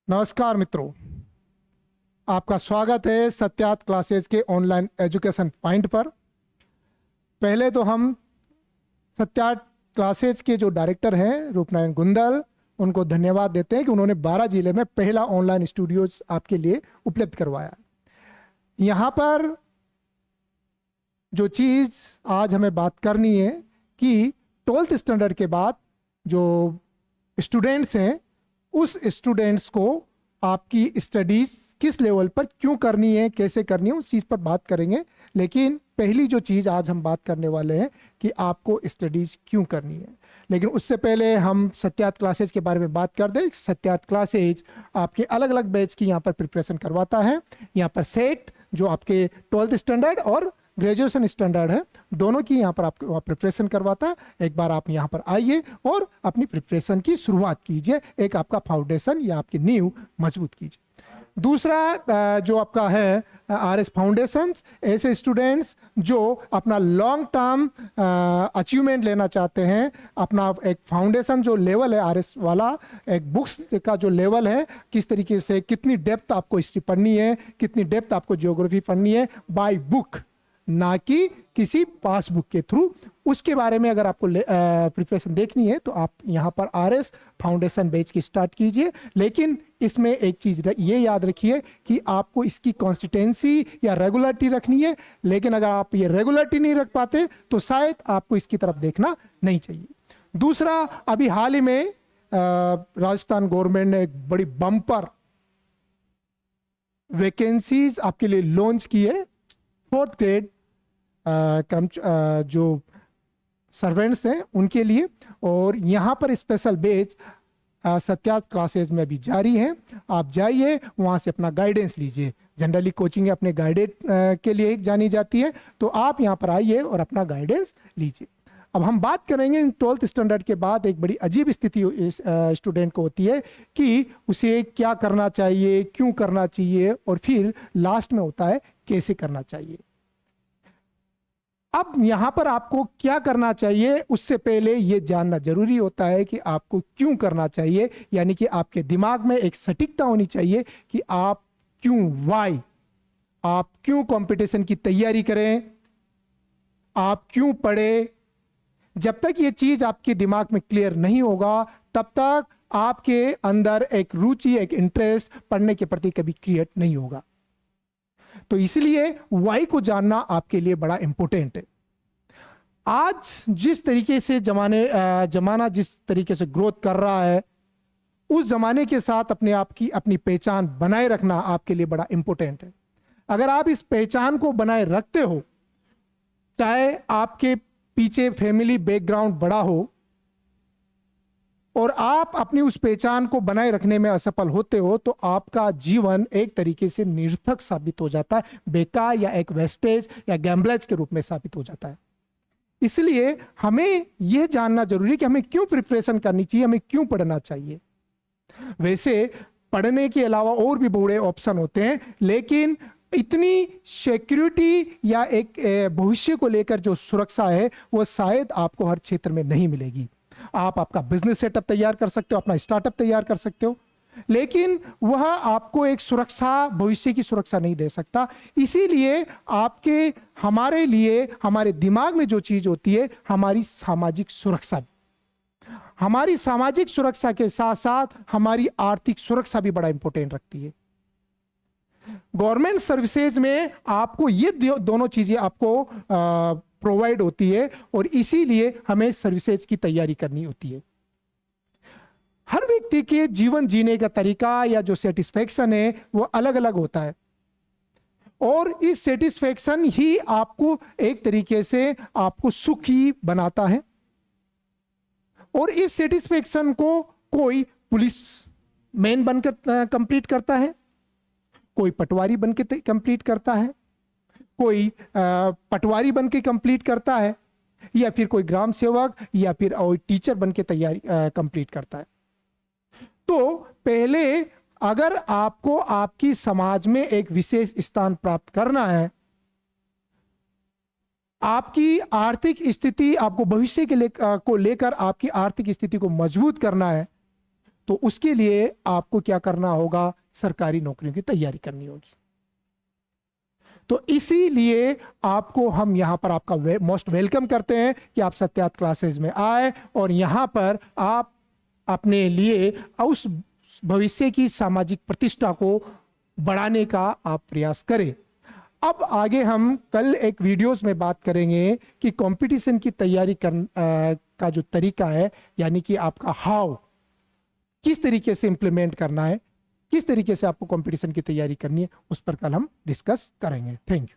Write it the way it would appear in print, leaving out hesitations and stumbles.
नमस्कार मित्रों, आपका स्वागत है सत्यात क्लासेस के ऑनलाइन एजुकेशन पॉइंट पर। पहले तो हम सत्यात क्लासेस के जो डायरेक्टर हैं रूपनारायण गुंदल, उनको धन्यवाद देते हैं कि उन्होंने 12 जिले में पहला ऑनलाइन स्टूडियोज आपके लिए उपलब्ध करवाया। यहाँ पर जो चीज़ आज हमें बात करनी है कि 12th स्टैंडर्ड के बाद जो स्टूडेंट्स हैं उस स्टूडेंट्स को आपकी स्टडीज़ किस लेवल पर क्यों करनी है, कैसे करनी है, उस चीज़ पर बात करेंगे। लेकिन पहली जो चीज़ आज हम बात करने वाले हैं कि आपको स्टडीज़ क्यों करनी है। लेकिन उससे पहले हम सत्यात क्लासेज के बारे में बात कर दें। सत्यात क्लासेज आपके अलग अलग बैच की यहाँ पर प्रिपरेशन करवाता है। यहाँ पर सेट जो आपके 12th स्टैंडर्ड और ग्रेजुएशन स्टैंडर्ड है, दोनों की यहाँ पर आपको प्रिपरेशन करवाता है। एक बार आप यहाँ पर आइए और अपनी प्रिपरेशन की शुरुआत कीजिए, एक आपका फाउंडेशन या आपकी नींव मजबूत कीजिए। दूसरा जो आपका है RS फाउंडेशंस, ऐसे स्टूडेंट्स जो अपना लॉन्ग टर्म अचीवमेंट लेना चाहते हैं, अपना एक फाउंडेशन जो लेवल है RS वाला, एक बुक्स का जो लेवल है, किस तरीके से कितनी डेप्थ आपको हिस्ट्री पढ़नी है, कितनी डेप्थ आपको ज्योग्राफी पढ़नी है बाय बुक, ना कि किसी पासबुक के थ्रू, उसके बारे में अगर आपको प्रिपरेशन देखनी है तो आप यहाँ पर RS फाउंडेशन बैच की स्टार्ट कीजिए। लेकिन इसमें एक चीज़ ये याद रखिए कि आपको इसकी कंसिस्टेंसी या रेगुलरिटी रखनी है। लेकिन अगर आप ये रेगुलरिटी नहीं रख पाते तो शायद आपको इसकी तरफ देखना नहीं चाहिए। दूसरा, अभी हाल ही में राजस्थान गवर्नमेंट ने एक बड़ी बम्पर वैकेंसीज आपके लिए लॉन्च की है। 4th ग्रेड जो सर्वेंट्स हैं उनके लिए, और यहाँ पर स्पेशल बैच सत्यात क्लासेज में भी जारी है। आप जाइए, वहाँ से अपना गाइडेंस लीजिए। जनरली कोचिंग अपने गाइडेड के लिए जानी जाती है, तो आप यहाँ पर आइए और अपना गाइडेंस लीजिए। अब हम बात करेंगे 12th स्टैंडर्ड के बाद एक बड़ी अजीब स्थिति स्टूडेंट को होती है कि उसे क्या करना चाहिए, क्यों करना चाहिए, और फिर लास्ट में होता है कैसे करना चाहिए। अब यहां पर आपको क्या करना चाहिए उससे पहले यह जानना जरूरी होता है कि आपको क्यों करना चाहिए। यानी कि आपके दिमाग में एक सटीकता होनी चाहिए कि आप क्यों, वाई, आप क्यों कंपटीशन की तैयारी करें, आप क्यों पढ़े। जब तक ये चीज आपके दिमाग में क्लियर नहीं होगा तब तक आपके अंदर एक रुचि, एक इंटरेस्ट पढ़ने के प्रति कभी क्रिएट नहीं होगा। तो इसलिए वाई को जानना आपके लिए बड़ा इंपॉर्टेंट है। आज जिस तरीके से जमाना जिस तरीके से ग्रोथ कर रहा है, उस जमाने के साथ अपने आप की अपनी पहचान बनाए रखना आपके लिए बड़ा इंपॉर्टेंट है। अगर आप इस पहचान को बनाए रखते हो, चाहे आपके पीछे फैमिली बैकग्राउंड बड़ा हो, और आप अपनी उस पहचान को बनाए रखने में असफल होते हो, तो आपका जीवन एक तरीके से निरर्थक साबित हो जाता है, बेकार या एक वेस्टेज या गैम्बलेज के रूप में साबित हो जाता है। इसलिए हमें यह जानना जरूरी है कि हमें क्यों प्रिपरेशन करनी चाहिए, हमें क्यों पढ़ना चाहिए। वैसे पढ़ने के अलावा और भी बड़े ऑप्शन होते हैं, लेकिन इतनी सिक्योरिटी या एक भविष्य को लेकर जो सुरक्षा है वो शायद आपको हर क्षेत्र में नहीं मिलेगी। आप आपका बिजनेस सेटअप तैयार कर सकते हो, अपना स्टार्टअप तैयार कर सकते हो, लेकिन वह आपको एक सुरक्षा, भविष्य की सुरक्षा नहीं दे सकता। इसीलिए हमारे लिए हमारे दिमाग में जो चीज होती है, हमारी सामाजिक सुरक्षा, हमारी सामाजिक सुरक्षा के साथ साथ हमारी आर्थिक सुरक्षा भी बड़ा इंपॉर्टेंट रखती है। गवर्नमेंट सर्विसेज में आपको ये दोनों चीजें आपको प्रोवाइड होती है, और इसीलिए हमें सर्विसेज की तैयारी करनी होती है। हर व्यक्ति के जीवन जीने का तरीका या जो सेटिस्फेक्शन है वो अलग अलग होता है, और इस सेटिस्फेक्शन ही आपको एक तरीके से आपको सुखी बनाता है। और इस सेटिस्फेक्शन को कोई पुलिस मैन बनकर कंप्लीट करता है, कोई पटवारी बनकर कंप्लीट करता है, कोई पटवारी बनके कंप्लीट करता है, या फिर कोई ग्राम सेवक या फिर टीचर बनके तैयारी कंप्लीट करता है। तो पहले अगर आपको आपकी समाज में एक विशेष स्थान प्राप्त करना है, आपकी आर्थिक स्थिति, आपको भविष्य के को लेकर आपकी आर्थिक स्थिति को मजबूत करना है, तो उसके लिए आपको क्या करना होगा, सरकारी नौकरियों की तैयारी करनी होगी। तो इसीलिए आपको हम यहां पर आपका मोस्ट वेलकम करते हैं कि आप सत्यार्थ क्लासेस में आए और यहां पर आप अपने लिए उस भविष्य की सामाजिक प्रतिष्ठा को बढ़ाने का आप प्रयास करें। अब आगे हम कल एक वीडियोस में बात करेंगे कि कंपटीशन की तैयारी का जो तरीका है, यानी कि आपका हाउ, किस तरीके से इंप्लीमेंट करना है, किस तरीके से आपको कंपटीशन की तैयारी करनी है, उस पर कल हम डिस्कस करेंगे। Thank you.